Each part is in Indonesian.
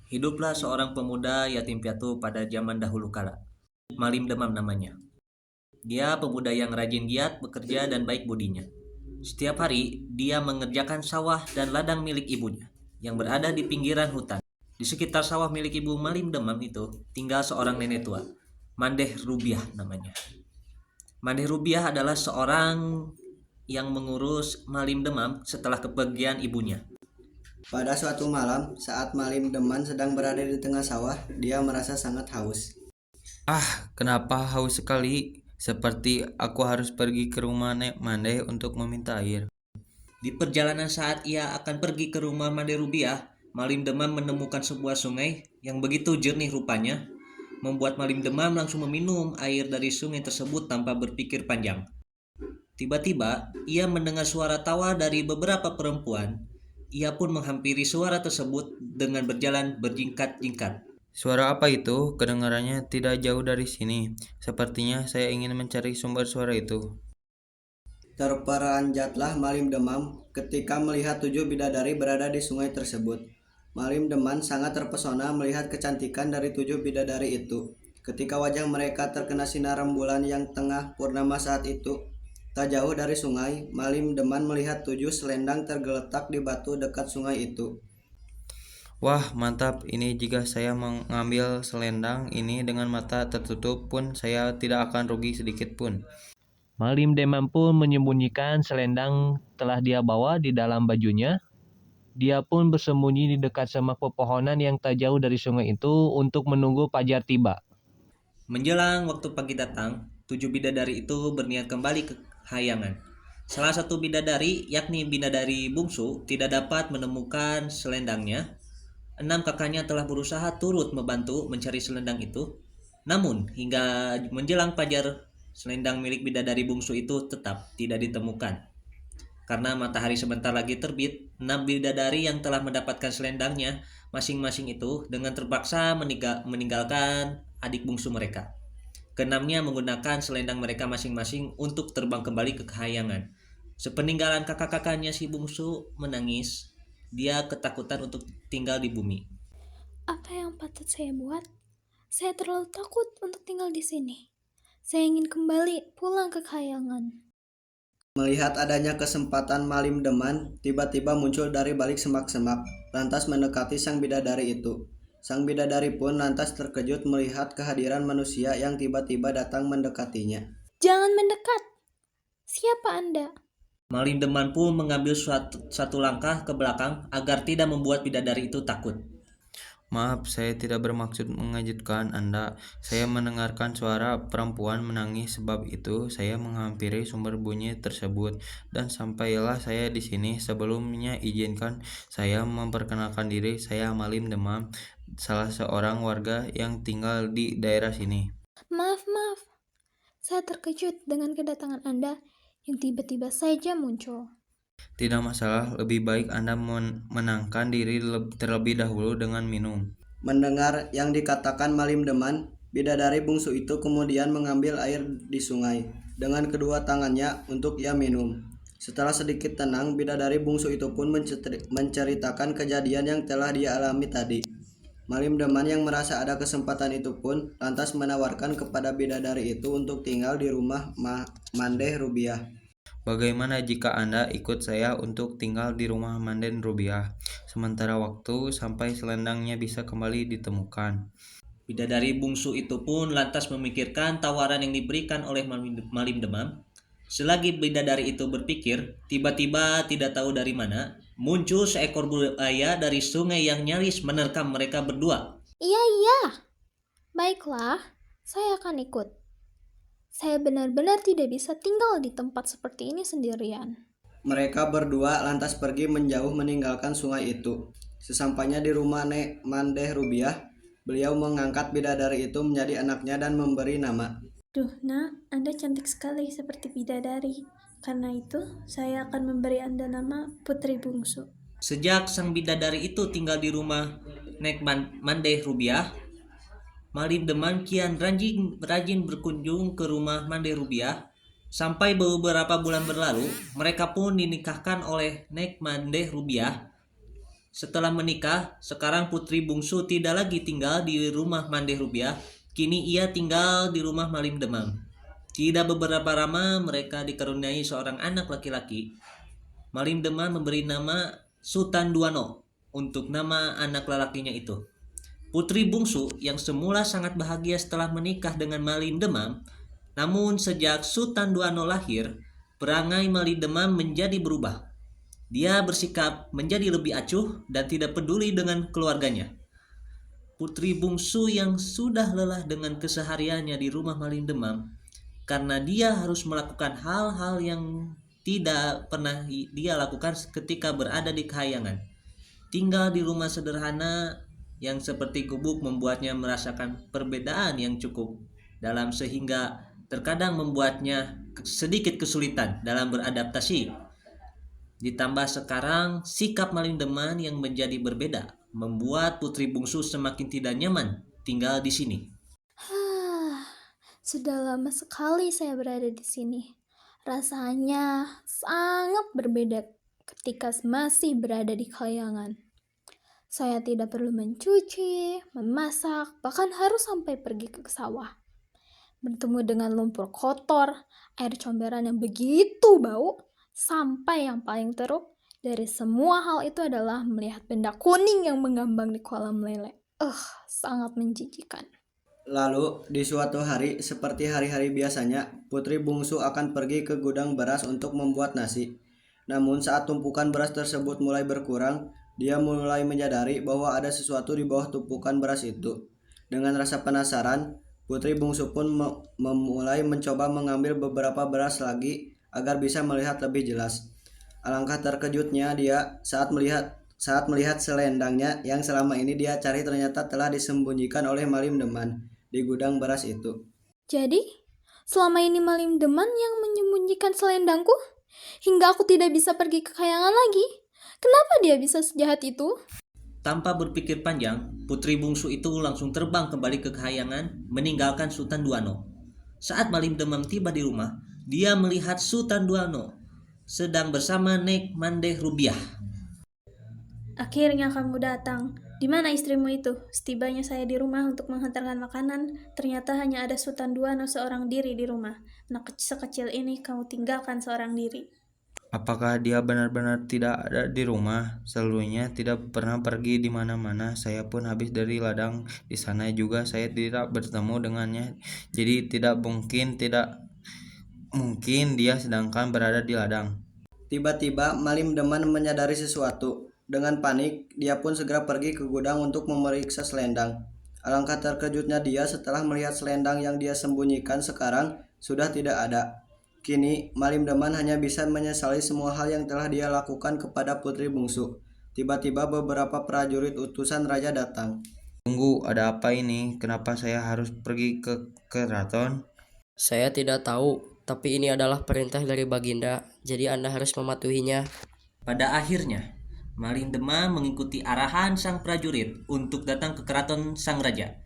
Hiduplah seorang pemuda yatim piatu pada zaman dahulu kala. Malim Demam namanya. Dia pemuda yang rajin giat, bekerja dan baik budinya. Setiap hari, dia mengerjakan sawah dan ladang milik ibunya yang berada di pinggiran hutan. Di sekitar sawah milik ibu Malim Demam itu tinggal seorang nenek tua, Mandeh Rubiah namanya. Mandeh Rubiah adalah seorang yang mengurus Malim Demam setelah kepergian ibunya. Pada suatu malam, saat Malim Deman sedang berada di tengah sawah, dia merasa sangat haus. Kenapa haus sekali? Seperti aku harus pergi ke rumah Nek Mandeh untuk meminta air. Di perjalanan saat ia akan pergi ke rumah Mande Rubiah, Malim Demam menemukan sebuah sungai yang begitu jernih rupanya, membuat Malim Demam langsung meminum air dari sungai tersebut tanpa berpikir panjang. Tiba-tiba, ia mendengar suara tawa dari beberapa perempuan. Ia pun menghampiri suara tersebut dengan berjalan berjingkat-jingkat. Suara apa itu? Kedengarannya tidak jauh dari sini. Sepertinya saya ingin mencari sumber suara itu. Terperanjatlah Malim Demam ketika melihat 7 bidadari berada di sungai tersebut. Malim Deman sangat terpesona melihat kecantikan dari 7 bidadari itu. Ketika wajah mereka terkena sinar rembulan yang tengah purnama saat itu, tak jauh dari sungai, Malim Deman melihat 7 selendang tergeletak di batu dekat sungai itu. Wah, mantap. Ini jika saya mengambil selendang ini dengan mata tertutup pun saya tidak akan rugi sedikit pun. Malim Demam pun menyembunyikan selendang telah dia bawa di dalam bajunya. Dia pun bersembunyi di dekat semak pepohonan yang tak jauh dari sungai itu untuk menunggu fajar tiba. Menjelang waktu pagi datang, 7 bidadari itu berniat kembali ke Hayangan. Salah satu bidadari, yakni bidadari bungsu, tidak dapat menemukan selendangnya. 6 kakaknya telah berusaha turut membantu mencari selendang itu. Namun, hingga menjelang fajar, selendang milik bidadari bungsu itu tetap tidak ditemukan. Karena matahari sebentar lagi terbit, 6 bidadari yang telah mendapatkan selendangnya masing-masing itu dengan terpaksa meninggalkan adik bungsu mereka. Keenamnya menggunakan selendang mereka masing-masing untuk terbang kembali ke Kahayangan. Sepeninggalan kakak-kakaknya, si bungsu menangis. Dia ketakutan untuk tinggal di bumi. Apa yang patut saya buat? Saya terlalu takut untuk tinggal di sini. Saya ingin kembali pulang ke Kayangan. Melihat adanya kesempatan, Malim Deman tiba-tiba muncul dari balik semak-semak, lantas mendekati sang bidadari itu. Sang bidadari pun lantas terkejut melihat kehadiran manusia yang tiba-tiba datang mendekatinya. Jangan mendekat! Siapa Anda? Malim Deman pun mengambil satu langkah ke belakang agar tidak membuat bidadari itu takut. Maaf, saya tidak bermaksud mengejutkan Anda. Saya mendengarkan suara perempuan menangis, sebab itu saya menghampiri sumber bunyi tersebut dan sampailah saya di sini. Sebelumnya izinkan saya memperkenalkan diri. Saya Malim Demam, salah seorang warga yang tinggal di daerah sini. Maaf. Saya terkejut dengan kedatangan Anda yang tiba-tiba saja muncul. Tidak masalah, lebih baik Anda menangkan diri terlebih dahulu dengan minum. Mendengar yang dikatakan Malim Deman, bidadari bungsu itu kemudian mengambil air di sungai dengan kedua tangannya untuk ia minum. Setelah sedikit tenang, bidadari bungsu itu pun menceritakan kejadian yang telah dia alami tadi. Malim Deman yang merasa ada kesempatan itu pun lantas menawarkan kepada bidadari itu untuk tinggal di rumah Mandeh Rubiah. Bagaimana jika Anda ikut saya untuk tinggal di rumah Manden Rubiah, sementara waktu sampai selendangnya bisa kembali ditemukan? Bidadari bungsu itu pun lantas memikirkan tawaran yang diberikan oleh Malim Demam. Selagi bidadari itu berpikir, tiba-tiba tidak tahu dari mana, muncul seekor buaya dari sungai yang nyaris menerkam mereka berdua. Iya. Baiklah, saya akan ikut. Saya benar-benar tidak bisa tinggal di tempat seperti ini sendirian. Mereka berdua lantas pergi menjauh meninggalkan sungai itu. Sesampainya di rumah Nek Mandeh Rubiah, beliau mengangkat bidadari itu menjadi anaknya dan memberi nama. Duh, Nak, Anda cantik sekali seperti bidadari. Karena itu, saya akan memberi Anda nama Putri Bungsu. Sejak sang bidadari itu tinggal di rumah Nek Mandeh Rubiah, Malim Demam kian rajin berkunjung ke rumah Mandeh Rubiah. Sampai beberapa bulan berlalu, mereka pun dinikahkan oleh Nek Mandeh Rubiah. Setelah menikah, sekarang putri bungsu tidak lagi tinggal di rumah Mandeh Rubiah, kini ia tinggal di rumah Malim Demam. Tidak beberapa lama mereka dikaruniai seorang anak laki-laki. Malim Demam memberi nama Sultan Duano untuk nama anak lelakinya itu. Putri bungsu yang semula sangat bahagia setelah menikah dengan Malim Demam, namun sejak Sultan Duano lahir, perangai Malim Demam menjadi berubah. Dia bersikap menjadi lebih acuh dan tidak peduli dengan keluarganya. Putri bungsu yang sudah lelah dengan kesehariannya di rumah Malim Demam, karena dia harus melakukan hal-hal yang tidak pernah dia lakukan ketika berada di Kahyangan. Tinggal di rumah sederhana yang seperti gubuk membuatnya merasakan perbedaan yang cukup dalam sehingga terkadang membuatnya sedikit kesulitan dalam beradaptasi. Ditambah sekarang sikap Malim Demam yang menjadi berbeda membuat putri bungsu semakin tidak nyaman tinggal di sini. Sudah lama sekali saya berada di sini. Rasanya sangat berbeda ketika masih berada di Kahyangan. Saya tidak perlu mencuci, memasak, bahkan harus sampai pergi ke sawah. Bertemu dengan lumpur kotor, air comberan yang begitu bau, sampai yang paling teruk dari semua hal itu adalah melihat benda kuning yang mengambang di kolam lele. Sangat menjijikan. Lalu, di suatu hari, seperti hari-hari biasanya, putri bungsu akan pergi ke gudang beras untuk membuat nasi. Namun saat tumpukan beras tersebut mulai berkurang, dia mulai menyadari bahwa ada sesuatu di bawah tumpukan beras itu. Dengan rasa penasaran, putri bungsu pun mulai mencoba mengambil beberapa beras lagi agar bisa melihat lebih jelas. Alangkah terkejutnya dia saat melihat selendangnya yang selama ini dia cari ternyata telah disembunyikan oleh Malim Demam di gudang beras itu. Jadi, selama ini Malim Demam yang menyembunyikan selendangku hingga aku tidak bisa pergi ke Kahyangan lagi. Kenapa dia bisa sejahat itu? Tanpa berpikir panjang, putri bungsu itu langsung terbang kembali ke Kahyangan meninggalkan Sultan Duano. Saat Malim Demam tiba di rumah, dia melihat Sultan Duano sedang bersama Nek Mandeh Rubiah. Akhirnya kamu datang. Di mana istrimu itu? Setibanya saya di rumah untuk menghantarkan makanan, ternyata hanya ada Sultan Duano seorang diri di rumah. Anak sekecil ini kamu tinggalkan seorang diri. Apakah dia benar-benar tidak ada di rumah? Selalunya tidak pernah pergi di mana-mana. Saya pun habis dari ladang. Di sana juga saya tidak bertemu dengannya. Jadi tidak mungkin dia sedangkan berada di ladang. Tiba-tiba Malim Demam menyadari sesuatu. Dengan panik, dia pun segera pergi ke gudang untuk memeriksa selendang. Alangkah terkejutnya dia setelah melihat selendang yang dia sembunyikan sekarang sudah tidak ada. Kini, Malim Demam hanya bisa menyesali semua hal yang telah dia lakukan kepada putri bungsu. Tiba-tiba beberapa prajurit utusan raja datang. Tunggu, ada apa ini? Kenapa saya harus pergi ke keraton? Saya tidak tahu, tapi ini adalah perintah dari Baginda, jadi Anda harus mematuhinya. Pada akhirnya, Malim Demam mengikuti arahan sang prajurit untuk datang ke keraton sang raja.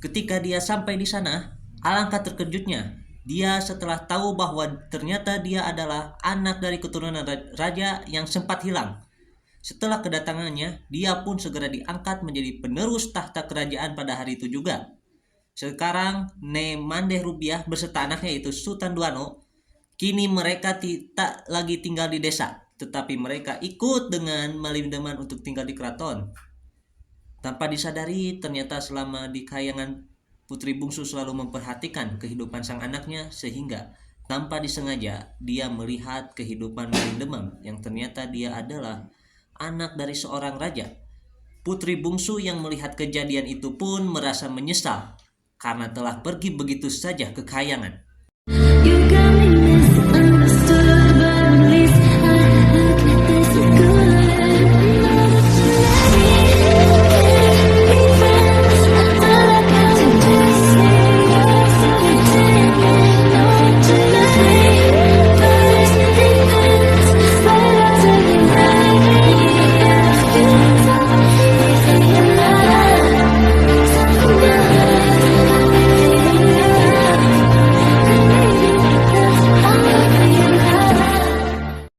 Ketika dia sampai di sana, alangkah terkejutnya dia setelah tahu bahwa ternyata dia adalah anak dari keturunan raja yang sempat hilang. Setelah kedatangannya, dia pun segera diangkat menjadi penerus tahta kerajaan pada hari itu juga. Sekarang, Nek Mandeh Rubiah beserta anaknya yaitu Sultan Duano, kini mereka tidak lagi tinggal di desa, tetapi mereka ikut dengan Malim Demam untuk tinggal di keraton. Tanpa disadari, ternyata selama di Kahyangan, putri bungsu selalu memperhatikan kehidupan sang anaknya sehingga tanpa disengaja dia melihat kehidupan Malim Demam yang ternyata dia adalah anak dari seorang raja. Putri bungsu yang melihat kejadian itu pun merasa menyesal karena telah pergi begitu saja ke Kahyangan.